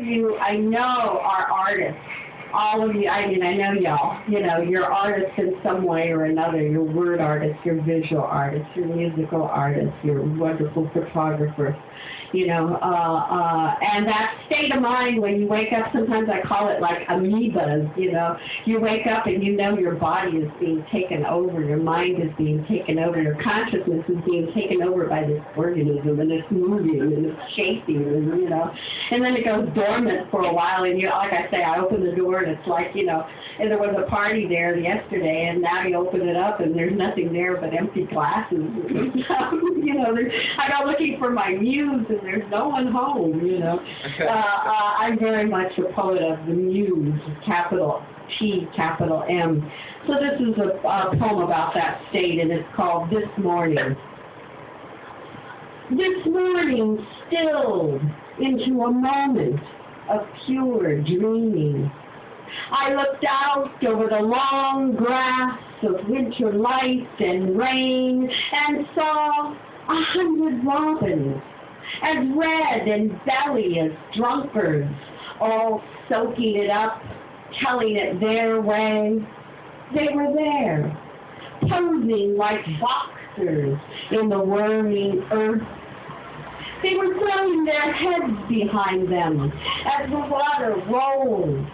You, I know, are artists. All of you, I mean, I know y'all. You know, you're artists in some way or another. You're word artists, you're visual artists, you're musical artists, you're wonderful photographers. You know, and that state of mind when you wake up, sometimes I call it like amoebas, you know. You wake up and you know your body is being taken over, your mind is being taken over, your consciousness is being taken over by this organism, and it's moving, and it's shaping, and, you know. And then it goes dormant for a while, and you, like I say, I open the door, and it's like, you know, and there was a party there yesterday, and now you open it up, and there's nothing there but empty glasses. You know, I go looking for my muse, and there's no one home, you know. I'm very much a poet of the muse, capital T, capital M. So this is a poem about that state, and it's called This Morning. This morning stilled into a moment of pure dreaming. I looked out over the long grass of winter light and rain and saw 100 robins, as red and belly as drunkards, all soaking it up, telling it their way. They were there, posing like boxers in the whirling earth. They were throwing their heads behind them as the water rolled.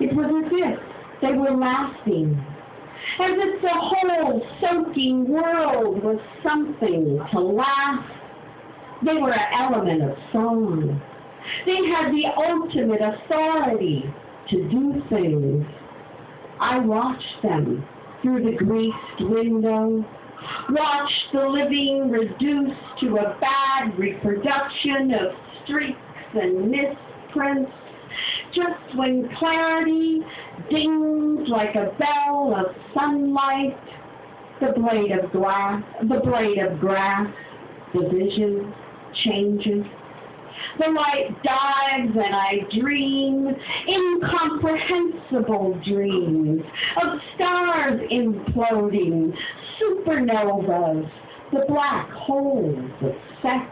It was as if they were laughing, as if the whole soaking world was something to laugh. They were an element of song. They had the ultimate authority to do things. I watched them through the greased window, watched the living reduced to a bad reproduction of streaks and misprints, just when clarity dinged like a bell of sunlight, the blade of grass, the vision changes. The light dives and I dream incomprehensible dreams of stars imploding, supernovas, the black holes of sex.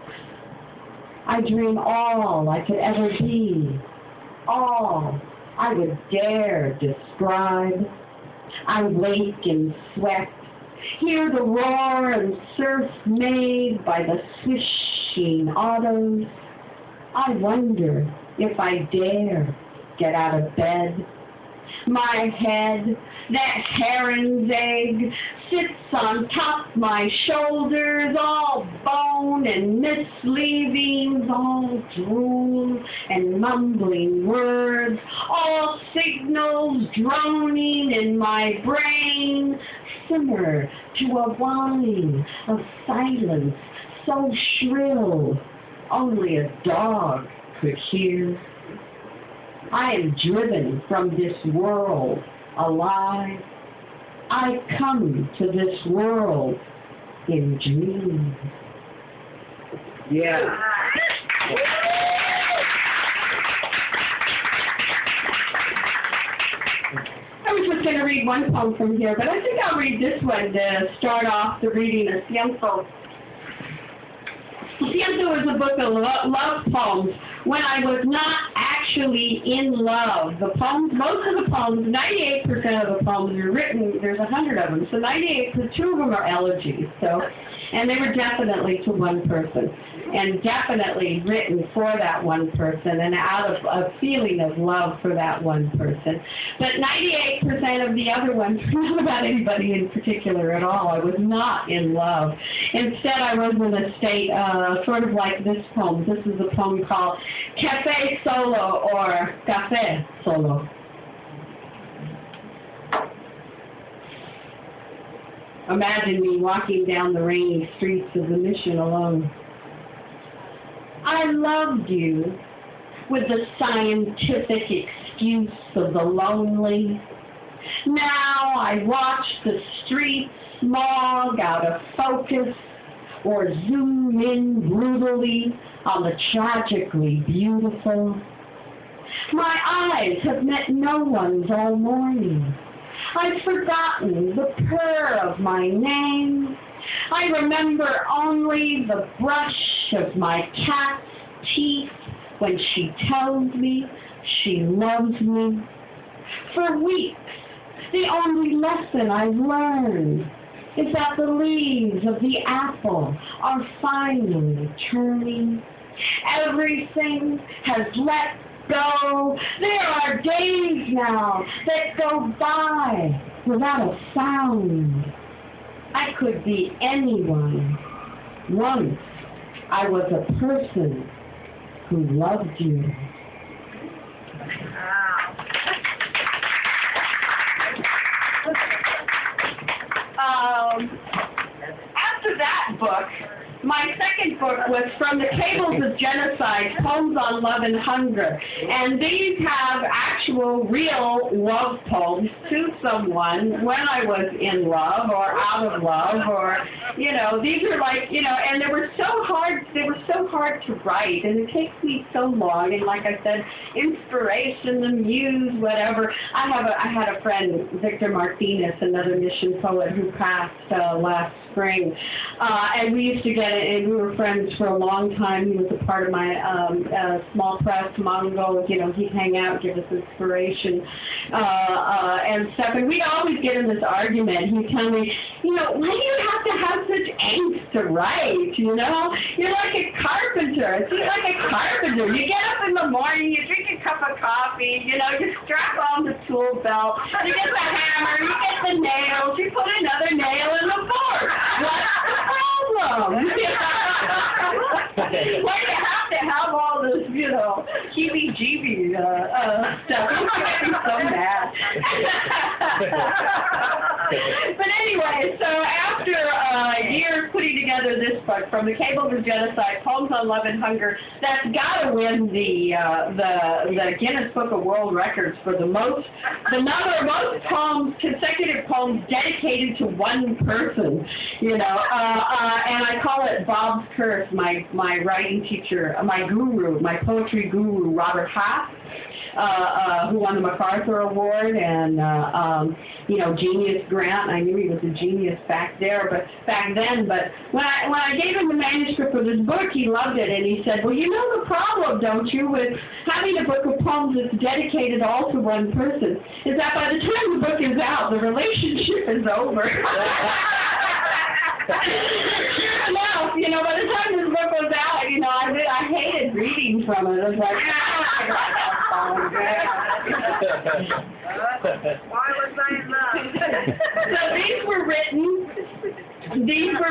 I dream all I could ever be, all I would dare describe. I wake in sweat, hear the roar and surf made by the swishing autos. I wonder if I dare get out of bed. My head, that heron's egg, sits on top my shoulders, all bone and misleavings, all drool and mumbling words, all signals droning in my brain, simmer to a whine of silence so shrill only a dog could hear. I am driven from this world alive. I come to this world in dreams. Yeah. I was just going to read one poem from here, but I think I'll read this one to start off the reading of Ciento. Ciento is a book of love poems when I was not actually in love. The poems, most of the poems, 98% of the poems are written, there's 100 of them, so 98, 2 of them are elegies, so, and they were definitely to one person, and definitely written for that one person, and out of a feeling of love for that one person. But 98% of the other ones were not about anybody in particular at all. I was not in love. Instead, I was in a state sort of like this poem. This is a poem called Café Solo, or Café Solo. Imagine me walking down the rainy streets of the Mission alone. I loved you with the scientific excuse of the lonely. Now I watch the streets smog out of focus or zoom in brutally on the tragically beautiful. My eyes have met no one's all morning. I've forgotten the purr of my name. I remember only the brush of my cat's teeth when she tells me she loves me. For weeks, the only lesson I've learned is that the leaves of the apple are finally turning. Everything has let go. There are days now that go by without a sound. I could be anyone. Once I was a person who loved you. After that book, my second book was From the Cables of Genocide, Poems on Love and Hunger. And these have actual, real love poems to someone when I was in love or out of love, or, you know, these are like, you know, and they were so hard to write, and it takes me so long, and like I said, inspiration, the muse, whatever. I had a friend, Victor Martinez, another mission poet who passed last spring, and we used to get it, and we were friends for a long time. He was a part of my small press, Mongo. You know, he'd hang out, give us inspiration and stuff, and we'd always get in this argument. He'd tell me, you know, why do you have to have such angst to write, you know? You're like a carpenter. It's like a carpenter. You get up in the morning, you drink a cup of coffee, you know, you strap on the tool belt, you get the hammer, you get the nails, you put another nail in the board. What's the problem? Why do you have to have all this, you know, heebie-jeebie stuff? It makes me so mad. But anyway, so after years putting together this book, From the Cables of Genocide, Poems on Love and Hunger, that's got to win the Guinness Book of World Records for the most poems, consecutive poems dedicated to one person, you know, and I call it Bob's Curse. My writing teacher, my guru, my poetry guru, Robert Haas, who won the MacArthur Award and you know, Genius Grant. I knew he was a genius back then, but when I gave him the manuscript for this book, he loved it, and he said, well, you know the problem, don't you, with having a book of poems that's dedicated all to one person, is that by the time the book is out, the relationship is over. Sure enough, you know, by the time this book was out, you know, I hated reading from it. I was like, why was I in love? So these were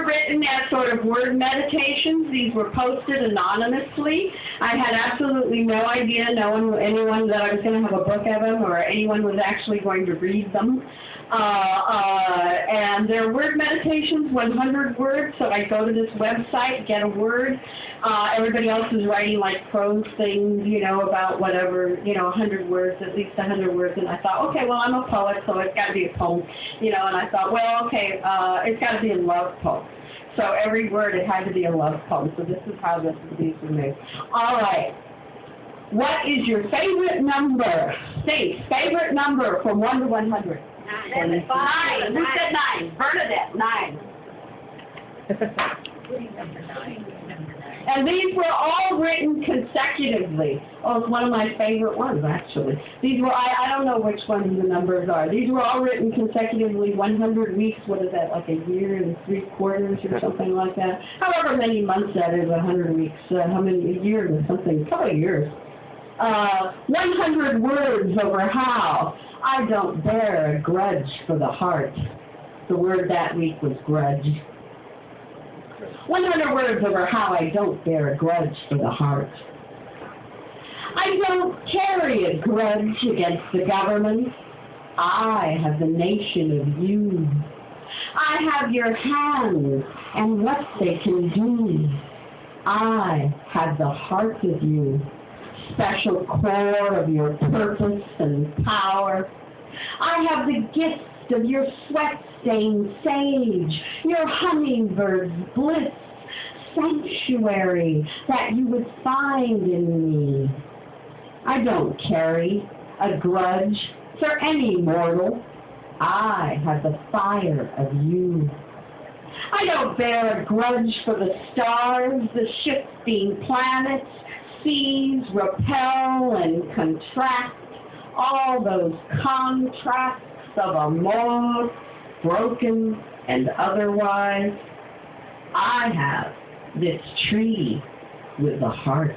written as sort of word meditations. These were posted anonymously. I had absolutely no idea, anyone that I was going to have a book of them, or anyone was actually going to read them. And they're word meditations, 100 words, so I go to this website, get a word. Everybody else is writing like prose things, you know, about whatever, you know, 100 words, at least 100 words, and I thought, okay, well, I'm a poet, so it's got to be a poem, you know, and I thought, well, okay, it's got to be a love poem. So every word, it had to be a love poem, so this is how these were made. All right. What is your favorite number? State favorite number from 1 to 100. 9. Who said 9? Bernadette, 9. And these were all written consecutively. Oh, it's one of my favorite ones, actually. These were, I don't know which ones the numbers are. These were all written consecutively, 100 weeks. What is that, like a year and 3 quarters or something like that? However many months that is, 100 weeks. How many years or something? A couple of years. 100 words over how I don't bear a grudge for the heart. The word that week was grudge. 100 words over how I don't bear a grudge for the heart. I don't carry a grudge against the government. I have the nation of you. I have your hands and what they can do. I have the heart of you. Special core of your purpose and power. I have the gift of your sweat-stained sage, your hummingbird's bliss, sanctuary that you would find in me. I don't carry a grudge for any mortal. I have the fire of you. I don't bear a grudge for the stars, the shifting planets, seas repel and contract, all those contracts of amour, broken and otherwise. I have this tree with a heart.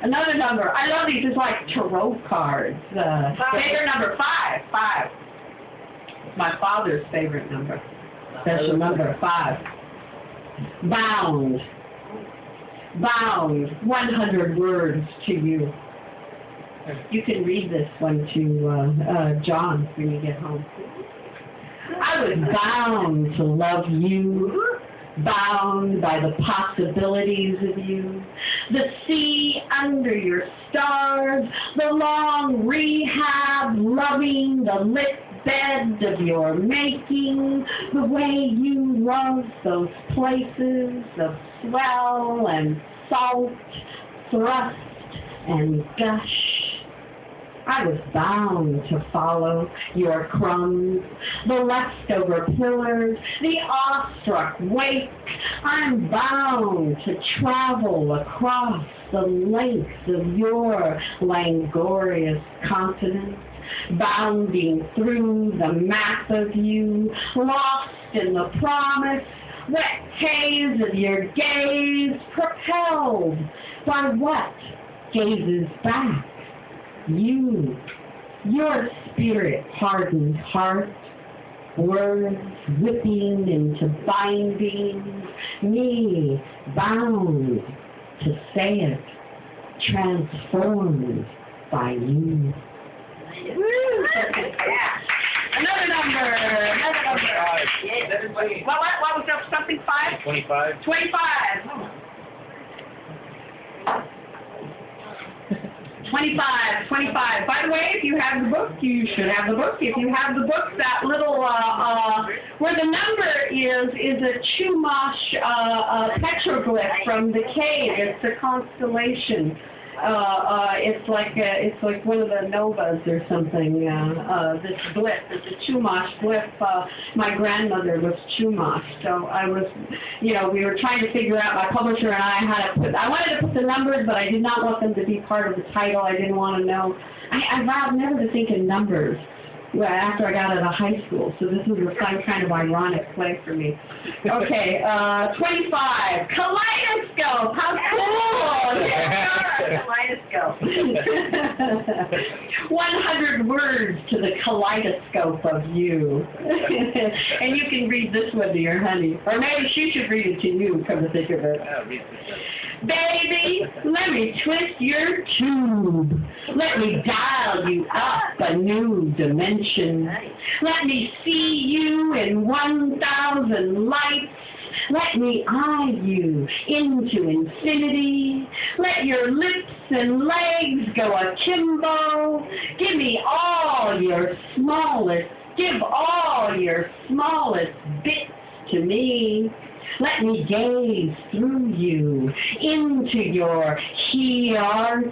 Another number, I love these, it's like tarot cards. Favorite number, 5. 5. My father's favorite number. Special number, 5. Bound. Bound. 100 words to you. You can read this one to John when you get home. I was bound to love you, bound by the possibilities of you, the sea under your stars, the long rehab loving, the lit bed of your making, the way you love those places of swell and salt, thrust and gush. I was bound to follow your crumbs, the leftover pillars, the awestruck wake. I'm bound to travel across the length of your languorous continent, bounding through the map of you, lost in the promise, wet haze of your gaze, propelled by what gazes back. You, your spirit-hardened heart, words whipping into binding, me bound to say it, transformed by you. Another number. What was up, something 5? 25. 25. 25. By the way, if you have the book, you should have the book. If you have the book, that little, where the number is a Chumash petroglyph from the cave. It's a constellation. It's like one of the novas or something. This glyph, it's a Chumash glyph. My grandmother was Chumash, so I was, we were trying to figure out, my publisher and I, how to put. I wanted to put the numbers, but I did not want them to be part of the title. I didn't want to know. I vowed never to think in numbers after I got out of high school, so this was some kind of ironic play for me. Okay, 25. Kaleidoscope. How cool! Yeah, Kaleidoscope. 100 words to the kaleidoscope of you. And you can read this one to your honey. Or maybe she should read it to you, come to think of it. Baby, let me twist your tube. Let me dial you up a new dimension. Let me see you in 1,000 lights. Let me eye you into infinity. Let your lips and legs go akimbo. Give me all your smallest, give all your smallest bits to me. Let me gaze through you into your heart,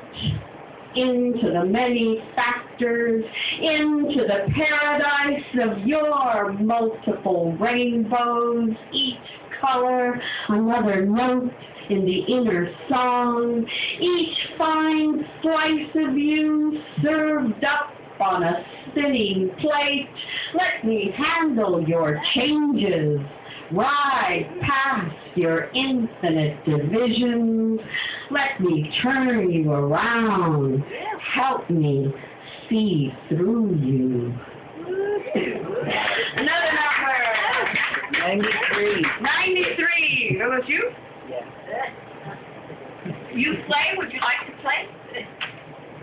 into the many factors, into the paradise of your multiple rainbows, each color, another note in the inner song, each fine slice of you served up on a spinning plate. Let me handle your changes, ride past your infinite divisions. Let me turn you around. Help me see through you. Another number. 93. 93. That was you? Yeah. You play? Would you like to play?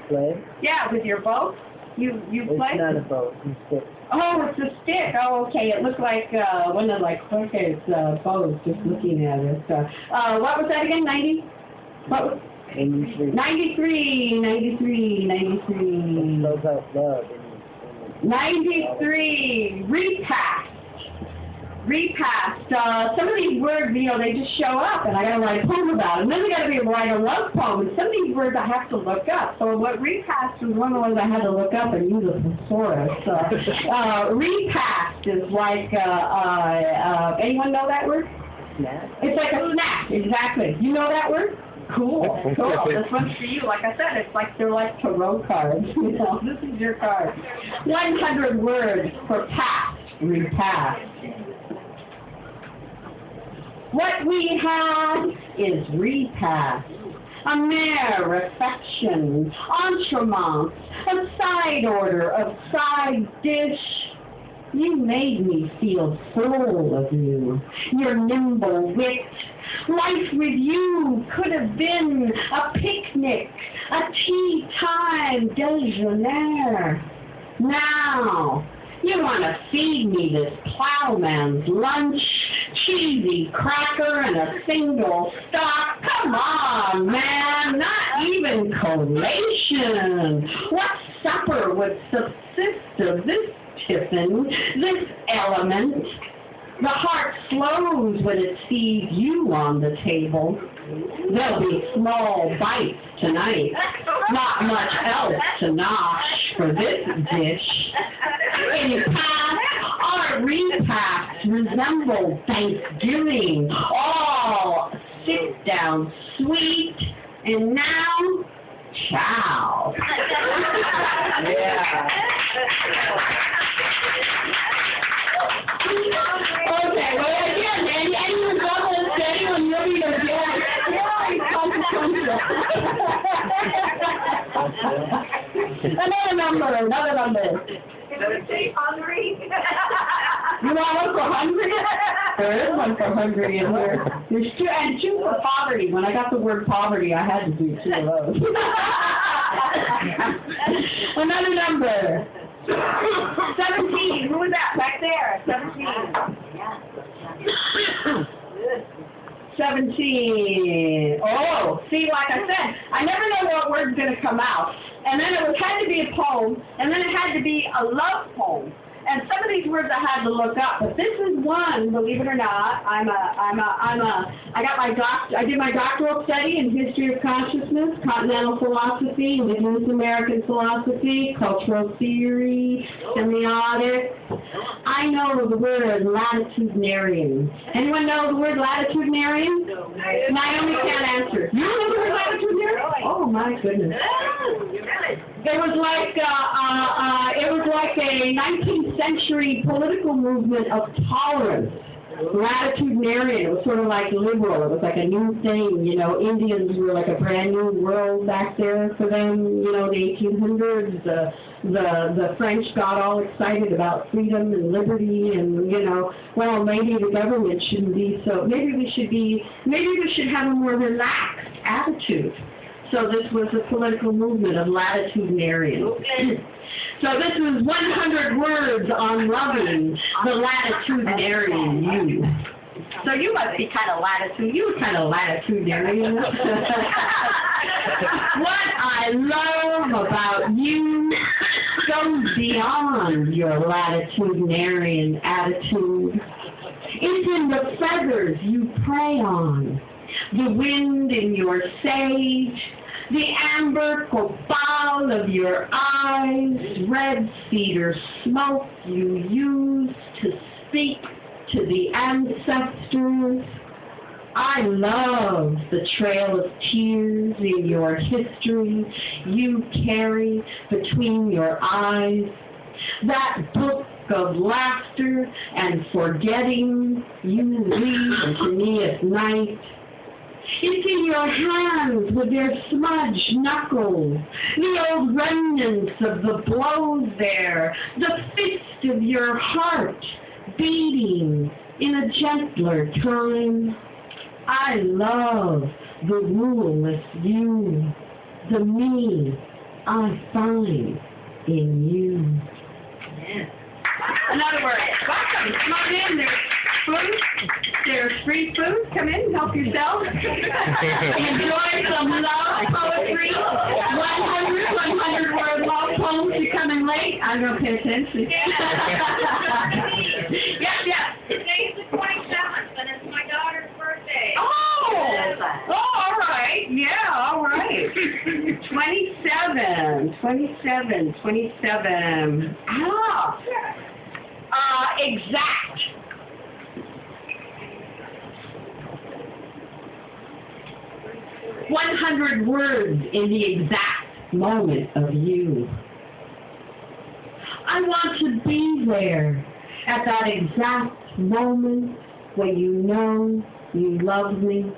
Play? Yeah, with your bow. You play? It's not a bow. It's a stick. Oh, it's a stick. Oh, okay. It looked like one of Jorge's bows, just looking at it. What was that again? 90? What was 93. 93. Those out love. 93. Repassed. Some of these words, they just show up, and I got to write a poem about them. Then I got to write a love poem. And some of these words I have to look up. So what repassed was one of the ones I had to look up and use a thesaurus. Repassed is like, anyone know that word? Snap. It's like a snap, exactly. You know that word? Cool. This one's for you. Like I said, it's like they're like tarot cards. You know, this is your card. 100 words for past, repassed. What we had is repassed. A mere affection, entrements, a side order of side dish. You made me feel full of you, your nimble wit. Life with you could have been a picnic, a tea time déjeuner. Now, you want to feed me this plowman's lunch, cheesy cracker and a single stock. Come on, man, not even collation. What supper would subsist of this tiffin, this element? The heart slows when it sees you on the table. There'll be small bites tonight, not much else to nosh for this dish. In past, our repasts resemble Thanksgiving, all sit down sweet, and now, chow. Yeah. Okay, well again, anyone double steady when you're being a dad. Another number. 17, hungry. You want one for hungry? There is one for hungry in here. There's two, and two for poverty. When I got the word poverty, I had to do two of those. Another number. 17. Who was that? Back there. 17. 17. Oh, see, like I said, I never know what word's going to come out. And then it had to be a poem, and then it had to be a love poem. And some of these words I had to look up, but this is one, believe it or not. I did my doctoral study in history of consciousness, continental philosophy, indigenous American philosophy, cultural theory, semiotics. I know the word latitudinarian. Anyone know the word latitudinarian? Naomi can't answer. You know the word latitudinarian? Oh my goodness. It was like a 19th century political movement of tolerance. Latitudinarian, it was sort of like liberal. It was like a new thing, you know. Indians were like a brand new world back there for them, you know, the 1800s. The French got all excited about freedom and liberty, and, you know, well, maybe the government shouldn't be so, maybe we should have a more relaxed attitude. So this was a political movement of latitudinarians. So this was 100 words on loving the latitudinarian you. So you must be kind of latitudinarian. What I love about you goes beyond your latitudinarian attitude. It's in the feathers you prey on, the wind in your sage, the amber copal of your eyes, red cedar smoke you use to speak to the ancestors. I love the trail of tears in your history you carry between your eyes, that book of laughter and forgetting you read to me at night. It's in your hands with their smudged knuckles, the old remnants of the blows there, the fist of your heart beating in a gentler time. I love the ruleless you, the me I find in you. In other words, welcome. Come on in. There's food. There's free food. Come in, help yourself. Enjoy some love poetry. 100 word love poems. You're coming late. I'm going to pay attention. Yes. Today's the 27th, and it's my daughter's birthday. Oh, all right. Yeah, all right. 27. Exact. 100 words in the exact moment of you. I want to be there at that exact moment when you know you love me.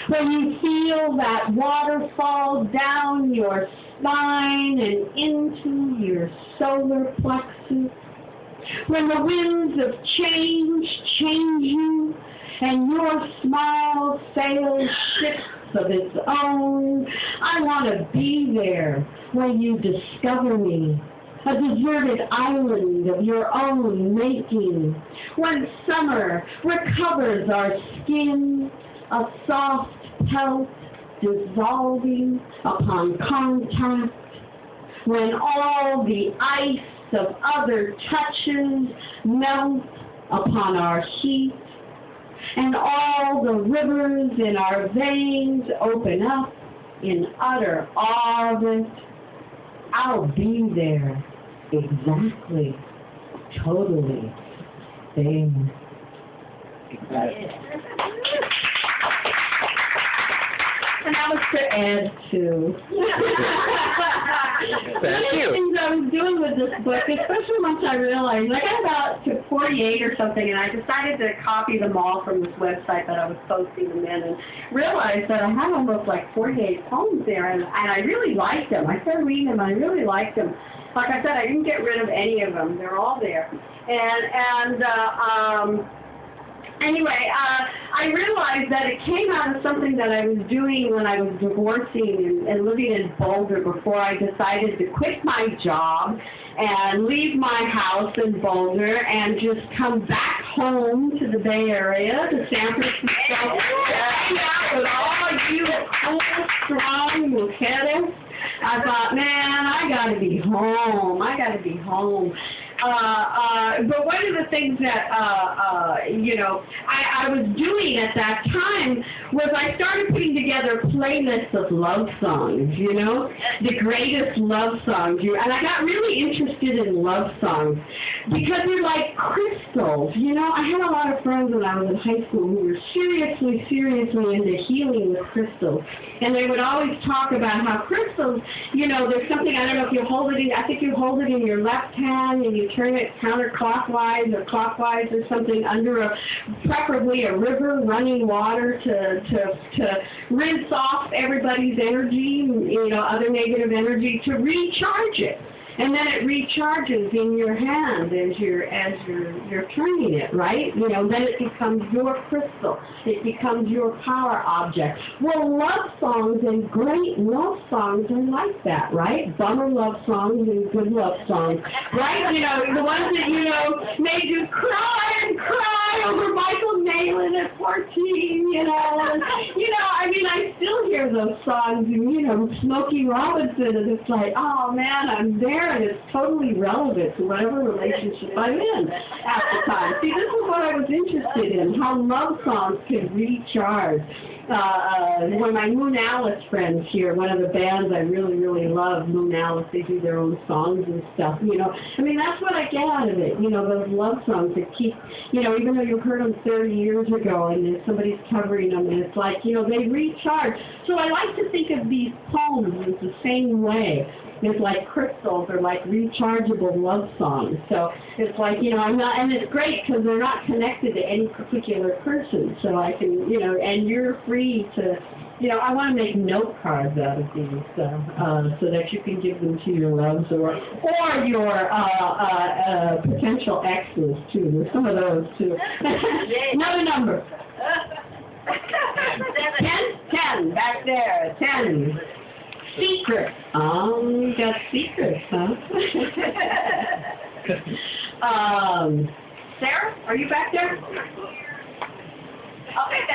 When you feel that waterfall down your spine and into your solar plexus. When the winds of change change you and your smile sails ships of its own. I want to be there when you discover me. A deserted island of your own making. When summer recovers our skin, a soft pelt dissolving upon contact. When all the ice of other touches melt upon our heat, and all the rivers in our veins open up in utter awe of it, I'll be there. Exactly. Totally. There. And that was to add to. Thank you. One of the things I was doing with this book, especially once I realized, I got about to 48 or something, and I decided to copy them all from this website that I was posting them in, and realized that I had almost like 48 poems there, and I really liked them. I started reading them, and I really liked them. Like I said, I didn't get rid of any of them. They're all there. Anyway, I realized that it came out of something that I was doing when I was divorcing and living in Boulder before I decided to quit my job and leave my house in Boulder and just come back home to the Bay Area, to San Francisco, hang out with all you cool, strong mujeres. I thought, man, I got to be home. I got to be home. But one of the things that, I was doing at that time was I started putting together playlists of love songs, the greatest love songs. And I got really interested in love songs because they're like crystals, I had a lot of friends when I was in high school who were seriously into healing with crystals. And they would always talk about how crystals, there's something, I don't know if you hold it in, I think you hold it in your left hand and you turn it counterclockwise or clockwise or something under preferably a river, running water to rinse off everybody's energy, other negative energy, to recharge it. And then it recharges in your hand as you're turning it, right? Then it becomes your crystal. It becomes your power object. Well, love songs and great love songs are like that, right? Bummer love songs and good love songs, right? The ones that, made you cry and cry over Michael Nayland at 14, I still hear those songs, and, Smokey Robinson, and it's like, oh, man, I'm there. And it's totally relevant to whatever relationship I'm in at the time. See, this is what I was interested in, how love songs can recharge. One of my Moon Alice friends here, one of the bands I really, really love, Moon Alice, they do their own songs and stuff, that's what I get out of it, those love songs that keep, even though you heard them 30 years ago and then somebody's covering them, and it's like, they recharge. So I like to think of these poems as the same way. It's like crystals or like rechargeable love songs. So it's like, and it's great because they're not connected to any particular person. So I can, and you're free to, I want to make note cards out of these so that you can give them to your loves or your potential exes too. There's some of those too. Another number. 10, back there, 10. Secret. You got secrets, huh? Sarah, are you back there? I'll take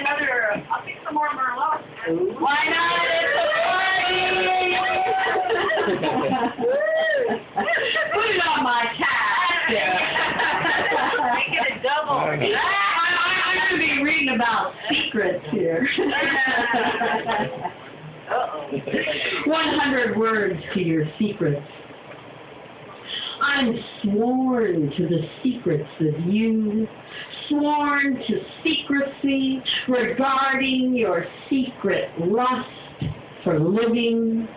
some more Merlot. Why not? It's a party! Put it on my tab. Make it a double. I'm going to be reading about secrets here. 100 words to your secrets. I'm sworn to the secrets of you, sworn to secrecy regarding your secret lust for living,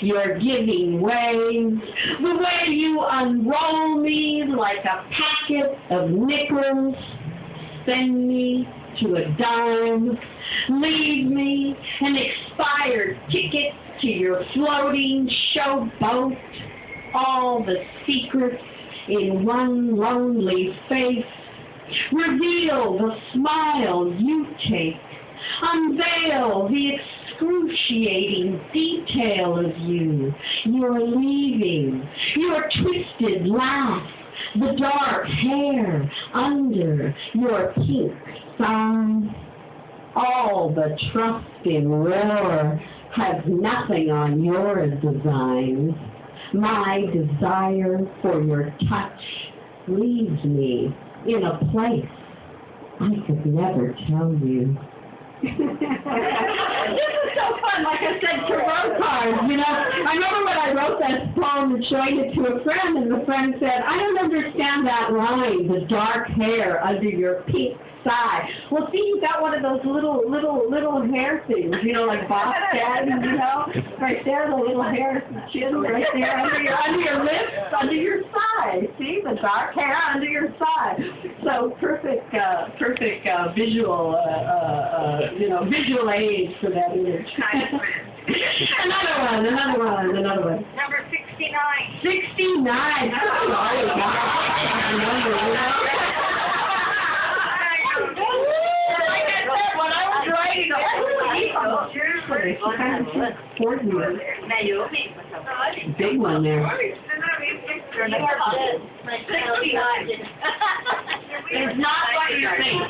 your giving ways, the way you unroll me like a packet of nickels, send me to a dime, leave me an expired ticket to your floating showboat, all the secrets in one lonely face, reveal the smile you take, unveil the excruciating detail of you, your leaving, your twisted laugh, the dark hair under your pink thigh. All the trust in roar has nothing on your design. My desire for your touch leaves me in a place I could never tell you. This is so fun. Like I said, tarot cards, you know. I remember when I wrote that poem and showing it to a friend, and the friend said, I don't understand that line, the dark hair under your pink thigh. Well, see, you got one of those little hair things, you know, like Bob said, you know, right there, the little hair chin right there under your lips, under your thigh. See, the dark hair under your thigh. So perfect visual, visual aid for that image. Another one. Number 69. 69. Oh, my God. Like I said, when I was writing big one there. 69. It's not what you think.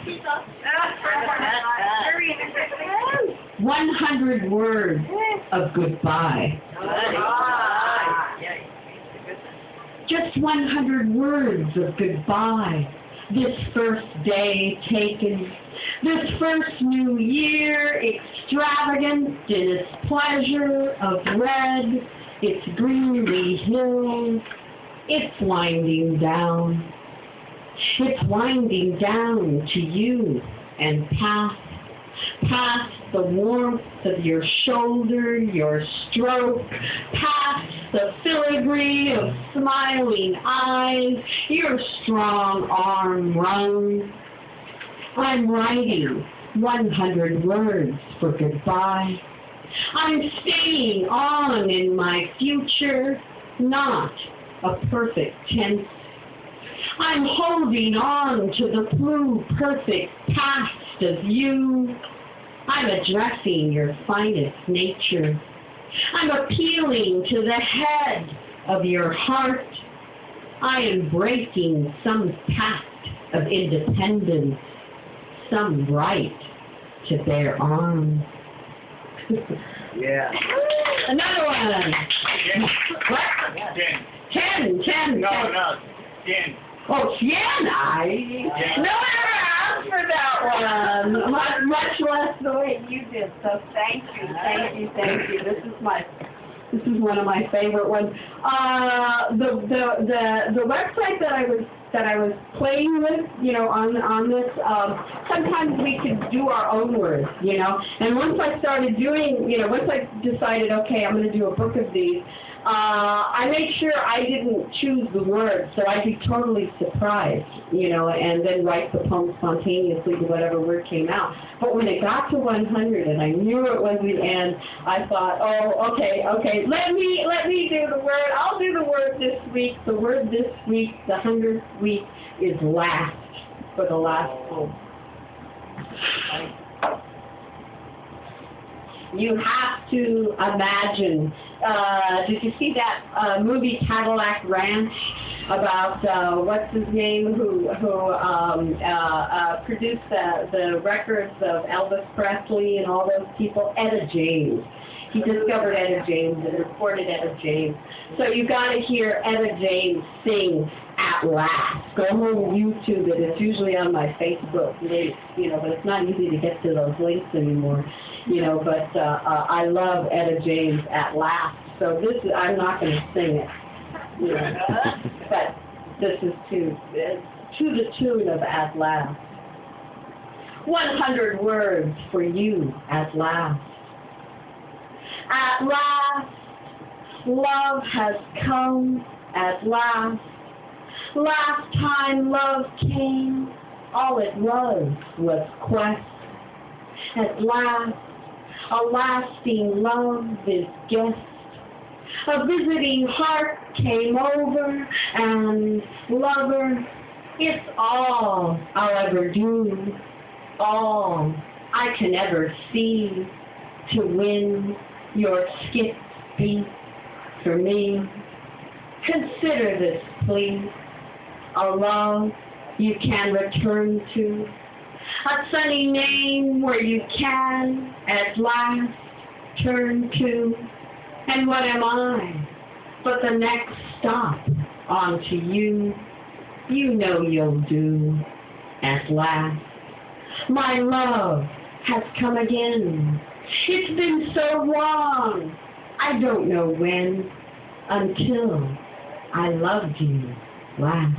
100 words of goodbye. Just 100 words of goodbye. This first day taken, this first new year extravagant in its pleasure of red, its greenly hills, it's winding down. It's winding down to you and past the warmth of your shoulder, your stroke, past the filigree of smiling eyes, your strong arm wrung. I'm writing 100 words for goodbye. I'm staying on in my future, not a perfect tense. I'm holding on to the blue perfect past of you. I'm addressing your finest nature. I'm appealing to the head of your heart. I am breaking some pact of independence, some right to bear arms. Yeah. Another one. What? 10. 10. No, 10. Oh, Sienna! No one ever asked for that one. Much less the way you did. So thank you. This is one of my favorite ones. The website that I was playing with, you know, on this, sometimes we could do our own words, you know. And once I started doing, you know, once I decided, okay, I'm going to do a book of these, I made sure I didn't choose the words, so I'd be totally surprised, you know, and then write the poem spontaneously to whatever word came out. But when it got to 100 and I knew it was the end, I thought, oh, okay, let me do the word. I'll do the word this week. The word this week, the 100th week, is last, for the last poem. You have to imagine. Did you see that movie Cadillac Ranch about what's his name who produced the records of Elvis Presley and all those people? Etta James. He discovered Etta James and recorded Etta James. So you got to hear Etta James sing At Last. Go home and YouTube it. It's usually on my Facebook link, you know, but it's not easy to get to those links anymore, you know. But I love Etta James At Last. So I'm not going to sing it, you know, but this is to the tune of At Last. 100 words for you at last. At last, love has come at last. Last time love came, all it was quest. At last, a lasting love is guest. A visiting heart came over, and lover, it's all I'll ever do, all I can ever see to win your skip beat for me. Consider this, please, a love you can return to, a sunny name where you can at last turn to. And what am I but the next stop onto you? You know you'll do at last. My love has come again. It's been so long, I don't know when, until I loved you last.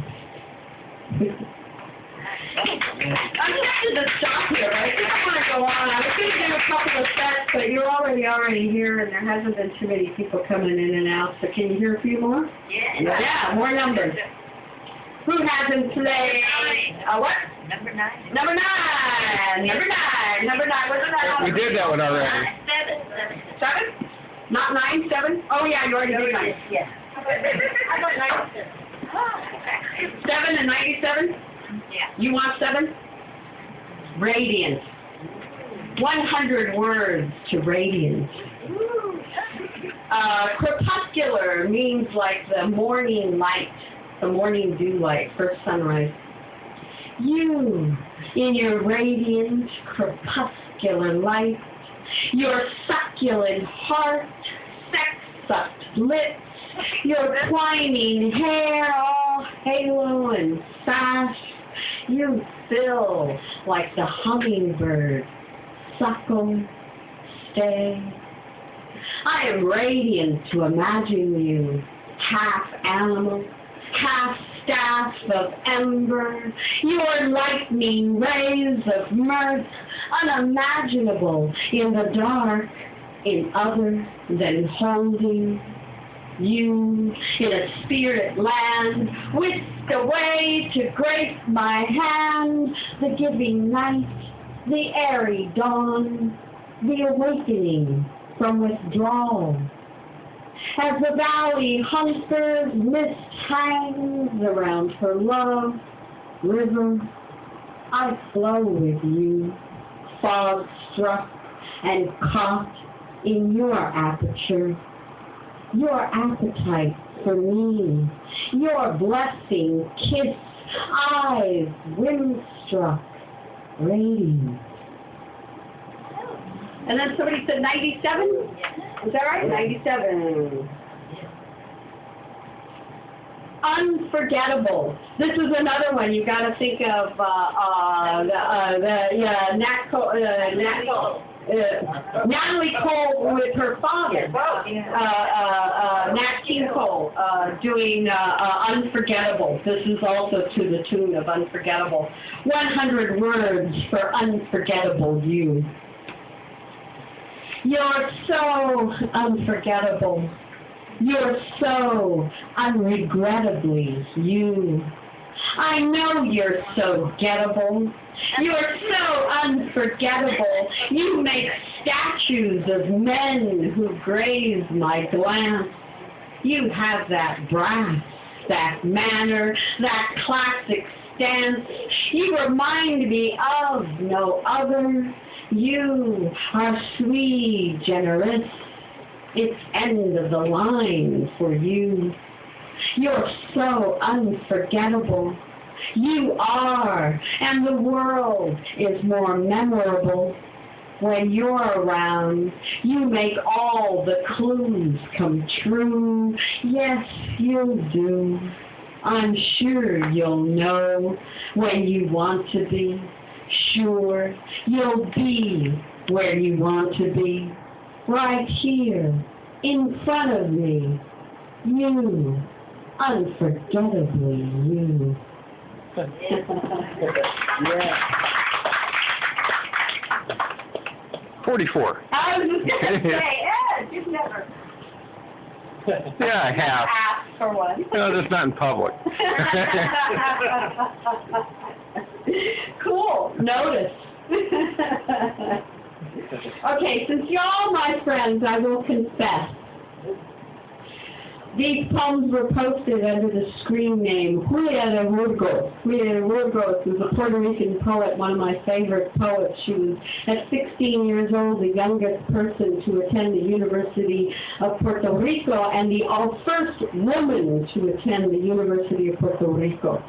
I'm tempted to stop here, but I think I want to go on. I was going to do a couple of sets, but you're already here, and there hasn't been too many people coming in and out. So can you hear a few more? Yeah. Yeah, more numbers. Who hasn't played? What? Number 9. Number 9. Number 9. Number 9. What's that? We did that one already. 7. 7? Not 9, 7? Oh, yeah, you already did 9. Yeah. I got 97. 7 and 97? Yeah. You want 7? Radiant. 100 words to radiant. Crepuscular means like the morning light, the morning dew light, first sunrise. You, in your radiant crepuscular light, your succulent heart, sex-sucked lips, your twining hair, all halo and sash, you fill like the hummingbird, suckle, stay. I am radiant to imagine you, half animal, half staff of ember, your lightning rays of mirth, unimaginable in the dark, in other than holding you in a spirit land, whisked away to grace my hand, the giving night, the airy dawn, the awakening from withdrawal. As the valley hunkers, mist hangs around her love river, I flow with you, fog struck and caught in your aperture. Your appetite for me, your blessing kiss, eyes wind-struck, radiant. And then somebody said 97? Is that right? 97. Unforgettable. This is another one. You got to think of Natalie Cole with her father, Nat King Cole, doing Unforgettable. This is also to the tune of Unforgettable. 100 words for unforgettable you. You're so unforgettable. You're so unregrettably you. I know you're so gettable. You're so unforgettable. You make statues of men who graze my glance. You have that brass, that manner, that classic stance. You remind me of no other. You are sui generis. It's end of the line for you. You're so unforgettable. You are, and the world is more memorable. When you're around, you make all the clues come true. Yes, you do. I'm sure you'll know when you want to be. Sure, you'll be where you want to be. Right here, in front of me. You, unforgettably you. Yeah. 44. I was just going to say, Ed, You've never Yeah, I have. asked for one. No, that's not in public. Cool. Notice. Okay, since you're all my friends, I will confess. These poems were posted under the screen name Julia de Burgos. Julia de Burgos was a Puerto Rican poet, one of my favorite poets. She was, at 16 years old, the youngest person to attend the University of Puerto Rico and the first woman to attend the University of Puerto Rico.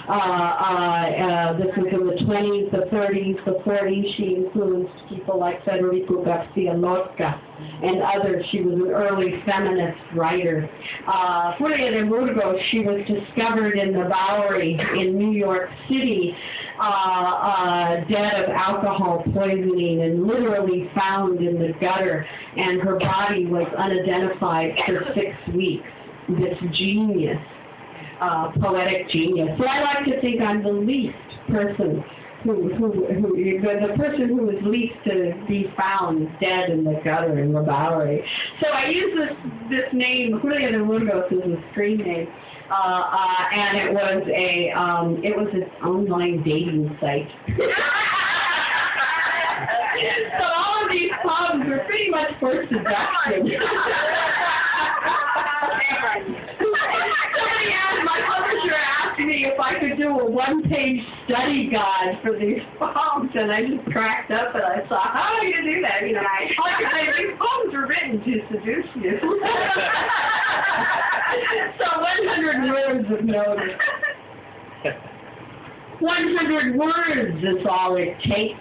This was in the 20s, the 30s, the 40s. She influenced people like Federico Garcia Lorca and others. She was an early feminist writer. Julia de Burgos, she was discovered in the Bowery in New York City, dead of alcohol poisoning and literally found in the gutter, and her body was unidentified for 6 weeks. This genius. Poetic genius. So I like to think I'm the least person the person who was least to be found dead in the gutter in the Bowery. So I use this name, Julia de Burgos, as a screen name, and it was an online dating site. So all of these poems were pretty much for seduction. My publisher asked me if I could do a one-page study guide for these poems, and I just cracked up and I thought, how do you do that? You know, all I could say, these poems were written to seduce you. So 100 words of notice. 100 words is all it takes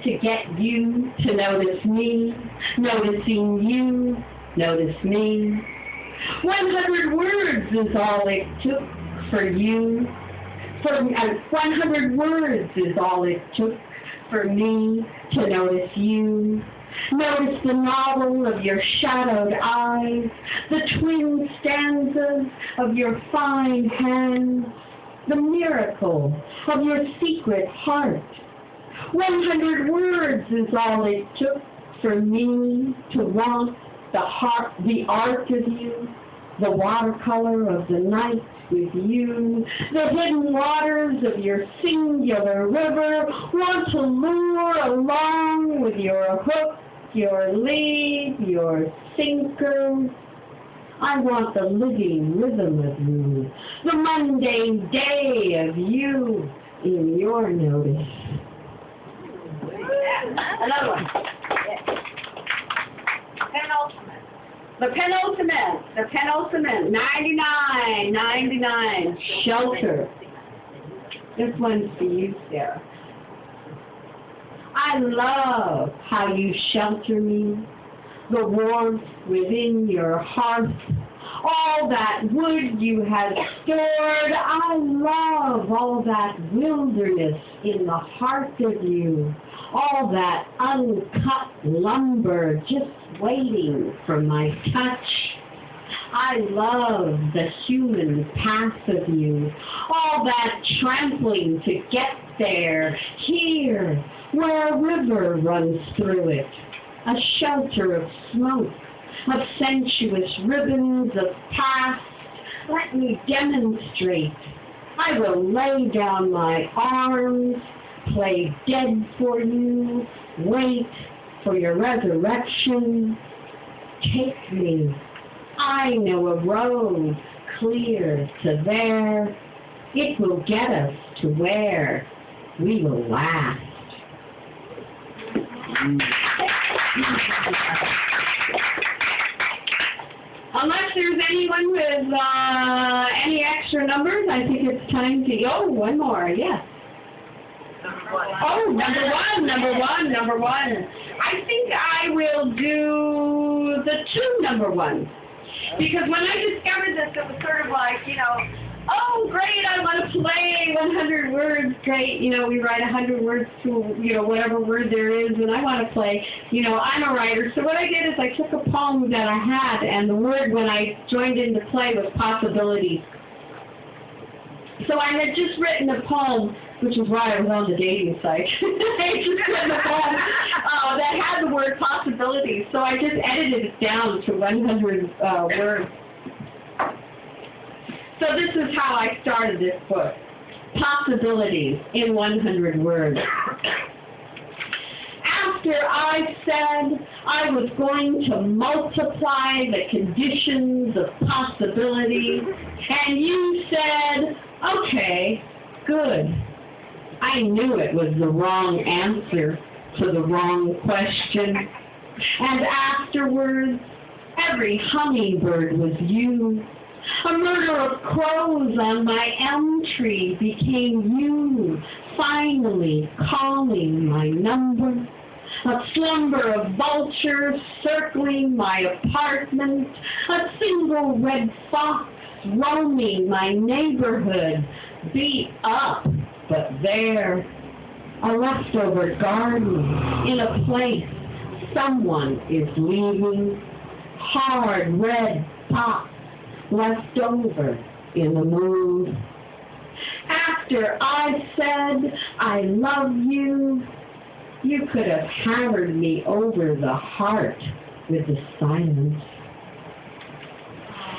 to get you to notice me, noticing you, notice me. 100 words is all it took for you. 100 words is all it took for me to notice you. Notice the novel of your shadowed eyes, the twin stanzas of your fine hands, the miracle of your secret heart. 100 words is all it took for me to want the art of you, the watercolor of the night with you, the hidden waters of your singular river, want to lure along with your hook, your lead, your sinker. I want the living rhythm of you, the mundane day of you in your notice. Another one. The penultimate, 99, shelter. This one's for you, Sarah. I love how you shelter me, the warmth within your hearth, all that wood you have stored. I love all that wilderness in the heart of you, all that uncut lumber just waiting for my touch. I love the human path of you, all that trampling to get there, here, where a river runs through it, a shelter of smoke, of sensuous ribbons of past. Let me demonstrate. I will lay down my arms, play dead for you, wait for your resurrection. Take me. I know a road clear to there. It will get us to where we will last. Unless there's anyone with any extra numbers, I think it's time to go. One more, yes. Oh, number one. I think I will do the 2 number ones. Because when I discovered this, it was sort of like, oh, great, I want to play 100 words, great, we write 100 words to, whatever word there is, and I want to play, I'm a writer. So what I did is I took a poem that I had, and the word when I joined into play was possibilities. So I had just written a poem which is why I was on the dating site. I just couldn't find that had the word possibilities, so I just edited it down to 100 words. So this is how I started this book. Possibilities in 100 words. After I said I was going to multiply the conditions of possibility, and you said, okay, good. I knew it was the wrong answer to the wrong question. And afterwards, every hummingbird was you. A murder of crows on my elm tree became you, finally calling my number. A slumber of vultures circling my apartment, a single red fox roaming my neighborhood, beat up, but there. A leftover garden in a place someone is leaving, hard red tops left over in the moon. After I said I love you, you could have hammered me over the heart with the silence.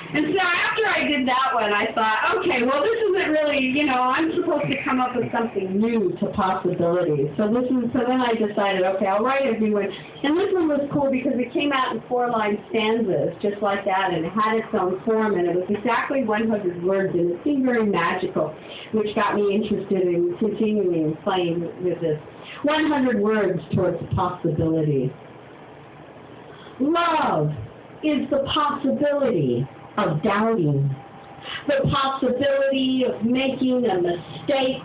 And so after I did that one, I thought, okay, well, this isn't really, I'm supposed to come up with something new to possibilities. So then I decided, okay, I'll write a new one. And this one was cool because it came out in 4-line stanzas, just like that, and it had its own form, and it was exactly 100 words, and it seemed very magical, which got me interested in continuing playing with this. 100 words towards possibility. Love is the possibility of doubting, the possibility of making a mistake,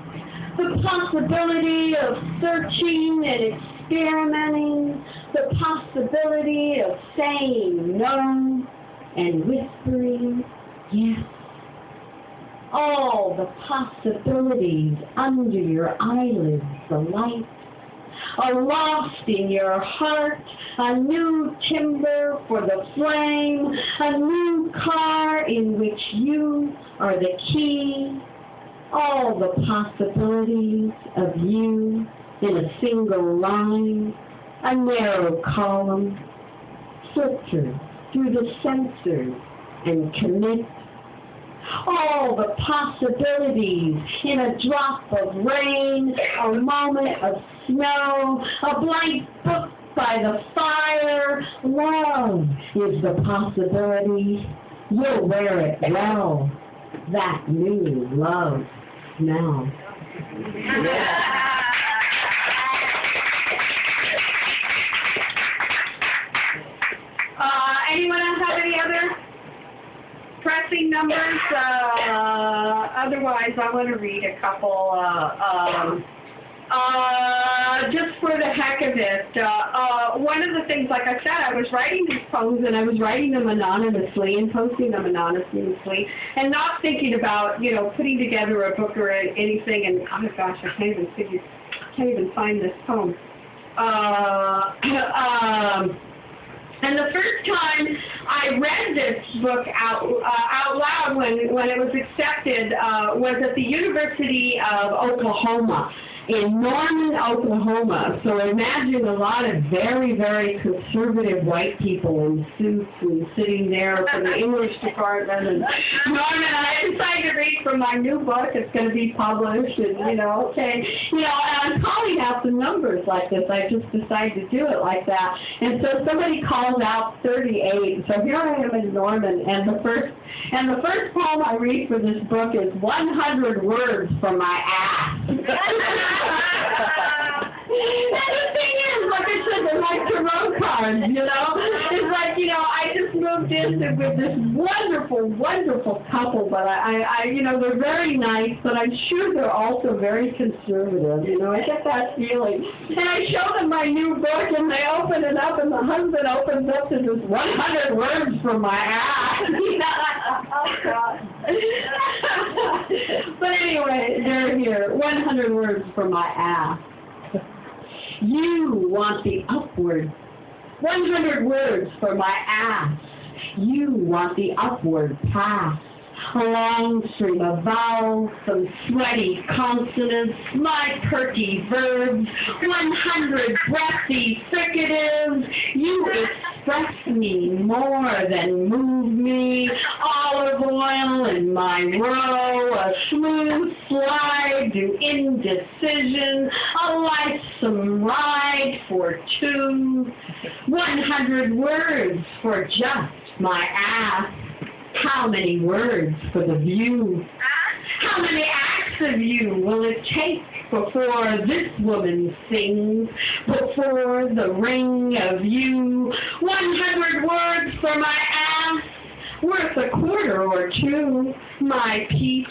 the possibility of searching and experimenting, the possibility of saying no and whispering yes. All the possibilities under your eyelids, the light, are lost in your heart, a new timber for the flame, a new car in which you are the key, all the possibilities of you in a single line, a narrow column, filter through the sensors and commit. All the possibilities in a drop of rain, a moment of snow, a blank book by the fire. Love is the possibility. You'll wear it well, that new love now. Anyone else have any other pressing numbers? Otherwise, I want to read a couple, just for the heck of it. One of the things, like I said, I was writing these poems, and I was writing them anonymously and posting them anonymously, and not thinking about, putting together a book or anything, and oh my gosh, I can't even find this poem. And the first time I read this book out loud when it was accepted was at the University of Oklahoma, in Norman, Oklahoma. So imagine a lot of very, very conservative white people in suits and sitting there from the English department. And Norman, I decided to read from my new book. It's going to be published, and and I'm calling out the numbers like this. I just decided to do it like that. And so somebody called out 38. So here I am in Norman, and the first poem I read for this book is 100 words from my ass. And the thing is, like I said, they're like tarot cards, It's like, I just moved in with this wonderful, wonderful couple, but they're very nice, but I'm sure they're also very conservative, I get that feeling. And I show them my new book, and they open it up, and the husband opens up to this 100 words from my ass. Oh, God. But anyway, they're here. 100 words from my ass. You want the upward. 100 words for my ass. You want the upward pass. a long stream of vowels, some sweaty consonants, my perky verbs, 100 breathy fricatives. You express me more than move me. Olive oil in my row, a smooth slide to indecision, a lithesome ride for two. 100 words for just my ass. How many words for the view? How many acts of you will it take before this woman sings, before the ring of you? 100 words for my ass, worth a quarter or two. My peach,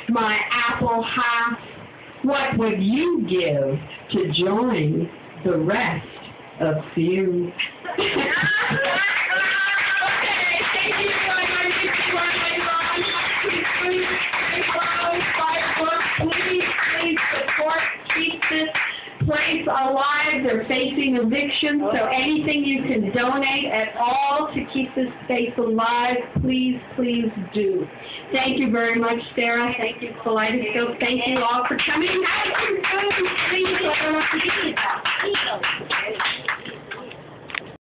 my apple half. What would you give to join the rest of few? Please support, keep this place alive. They're facing eviction, so anything you can donate at all to keep this space alive, please, please do. Thank you very much, Sarah. Thank you, Kaleidoscope. Thank you all for coming.